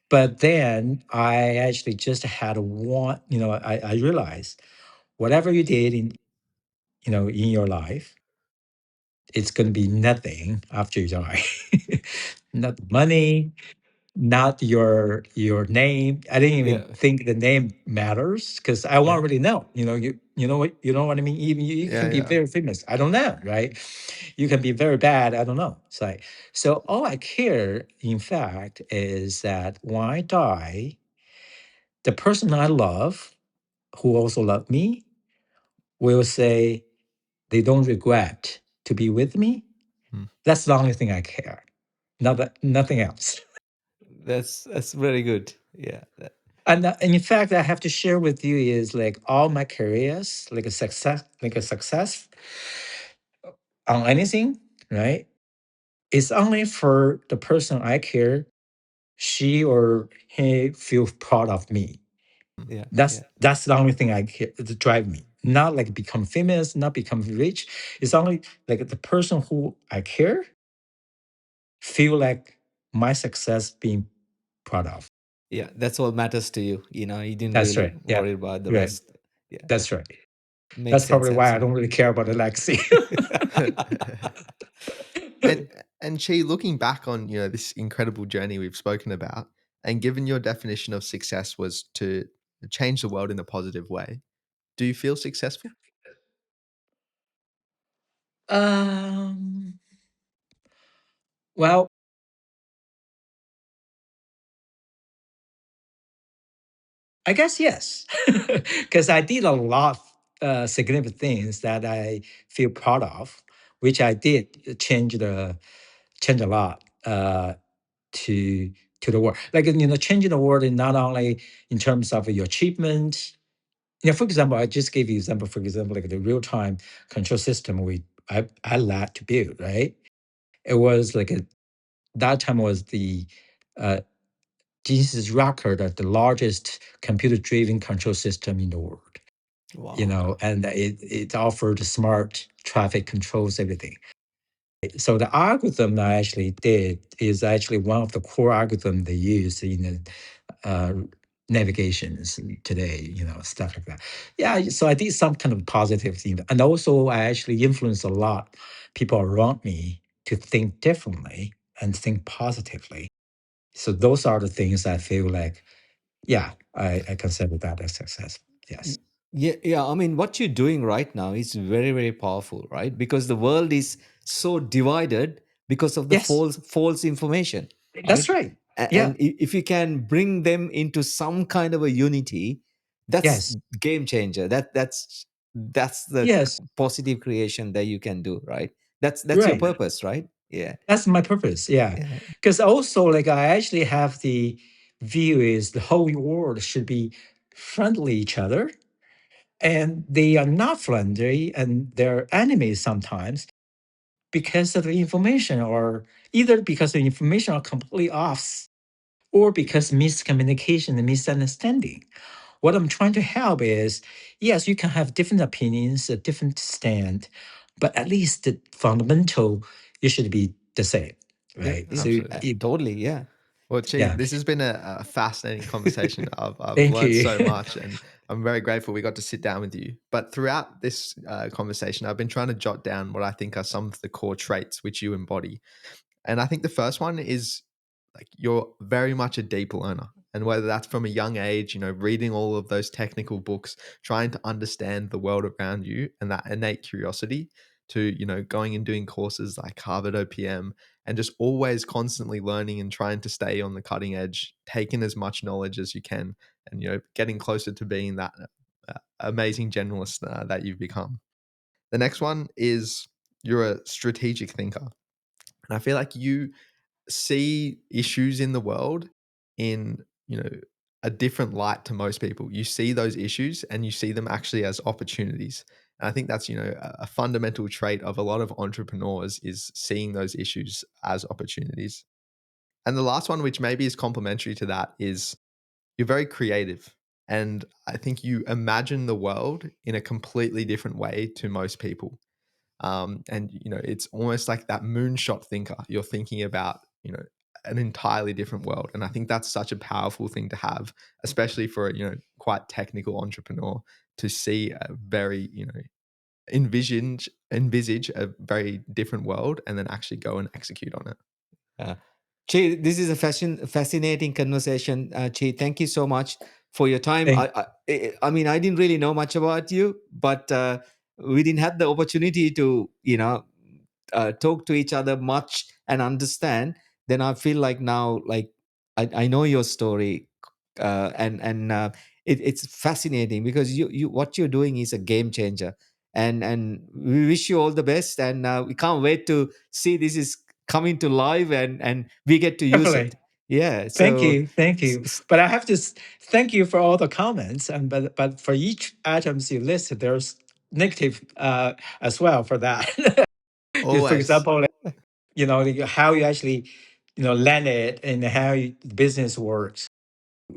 But then I actually just had one. I realized whatever you did in your life, it's going to be nothing after you die. Not money, not your name. I didn't even Yeah. think the name matters because I Yeah. won't really know. You know what I mean. Even you yeah, can be yeah. very famous. I don't know, right? You can be very bad. I don't know. So all I care, in fact, is that when I die, the person I love, who also love me, will say they don't regret to be with me. Mm. That's the only thing I care. Nothing else. That's very good. Yeah. And in fact, I have to share with you is like all my careers, like a success on anything, right? It's only for the person I care, she or he feel proud of me. Mm. Yeah. That's Yeah. that's the only thing I care to drive me. Not like become famous, not become rich. It's only like the person who I care feel like my success being proud of. Yeah. That's all matters to you. You didn't That's really right. Yeah. worry about the Right. rest. Yeah. That's right. Makes That's sense. probably why I Absolutely. don't really care about the legacy. and and Chi, looking back on this incredible journey we've spoken about, and given your definition of success was to change the world in a positive way, do you feel successful? um, well, I guess yes, because I did a lot significant things that I feel proud of, which I did change a lot to the world. Like changing the world is not only in terms of your achievement. For example, I just gave you example. For example, like the real time control system I led to build. Right, it was like that time was the uh, Guinness record as the largest computer-driven control system in the world. Wow. And it offered smart traffic controls, everything. So the algorithm I actually did is actually one of the core algorithms they use in navigations today, stuff like that. Yeah, so I did some kind of positive thing. And also I actually influenced a lot people around me to think differently and think positively. So those are the things I feel like, yeah, I consider that a success. Yes. Yeah, yeah. I mean, what you're doing right now is very, very powerful, right? Because the world is so divided because of the Yes, false information, that's right? right. Yeah. And if you can bring them into some kind of a unity, that's Yes. game changer. That's the Yes. positive creation that you can do, right? That's your Right. purpose, right? Yeah, That's my purpose. Yeah. yeah, Because also, like, I actually have the view is the whole world should be friendly each other, and they are not friendly and they're enemies sometimes because of the information, or either because the information are completely off, or because miscommunication and misunderstanding. What I'm trying to help is, yes, you can have different opinions, a different stand, but at least the fundamental, you should be the same, yeah, right? yeah. So, Absolutely. Totally, yeah. Well, Chi, yeah, this has been a fascinating conversation. I've thank learned you. so much, and I'm very grateful we got to sit down with you. But throughout this conversation, I've been trying to jot down what I think are some of the core traits which you embody. And I think the first one is like you're very much a deep learner. And whether that's from a young age, reading all of those technical books, trying to understand the world around you and that innate curiosity to, going and doing courses like Harvard OPM and just always constantly learning and trying to stay on the cutting edge, taking as much knowledge as you can and, getting closer to being that amazing generalist that you've become. The next one is you're a strategic thinker. And I feel like you see issues in the world in, a different light to most people. You see those issues and you see them actually as opportunities. And I think that's, a fundamental trait of a lot of entrepreneurs is seeing those issues as opportunities. And the last one, which maybe is complementary to that, is you're very creative. And I think you imagine the world in a completely different way to most people. And it's almost like that moonshot thinker. You're thinking about an entirely different world, and I think that's such a powerful thing to have, especially for a quite technical entrepreneur to see a very envisage a very different world and then actually go and execute on it. Uh, Chi, this is a fascinating conversation. Chi, thank you so much for your time. Thank, I mean, I didn't really know much about you, but we didn't have the opportunity to, talk to each other much and understand. Then I feel like now, like I know your story, and it's fascinating because you what you're doing is a game changer, and we wish you all the best, and we can't wait to see this is coming to live and we get to use definitely. it. Yeah. Thank So you, thank you. But I have to thank you for all the comments, and but for each items you listed, there's negative as well for that. For Always. example, like how you actually land it and how the business works,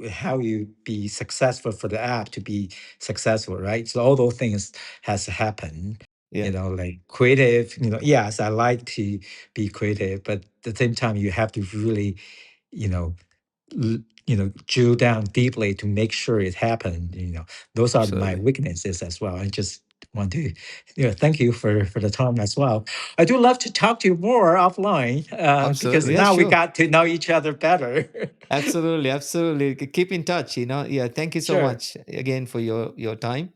how you be successful for the app to be successful, right? So all those things has happened. yeah. Like creative. Yes, I like to be creative, but at the same time, you have to really, you know, drill down deeply to make sure it happened. Those are my Absolutely. weaknesses as well. I just want to, thank you for the time as well. I do love to talk to you more offline because Absolutely. Yeah, now we sure. got to know each other better. Absolutely, absolutely. Keep in touch. Yeah. Thank you so Sure. much again for your time.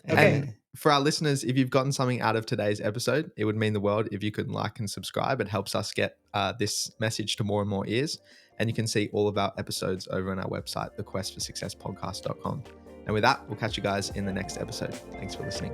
Okay. And for our listeners, if you've gotten something out of today's episode, it would mean the world if you could like and subscribe. It helps us get this message to more and more ears. And you can see all of our episodes over on our website, thequestforsuccesspodcast.com. And with that, we'll catch you guys in the next episode. Thanks for listening.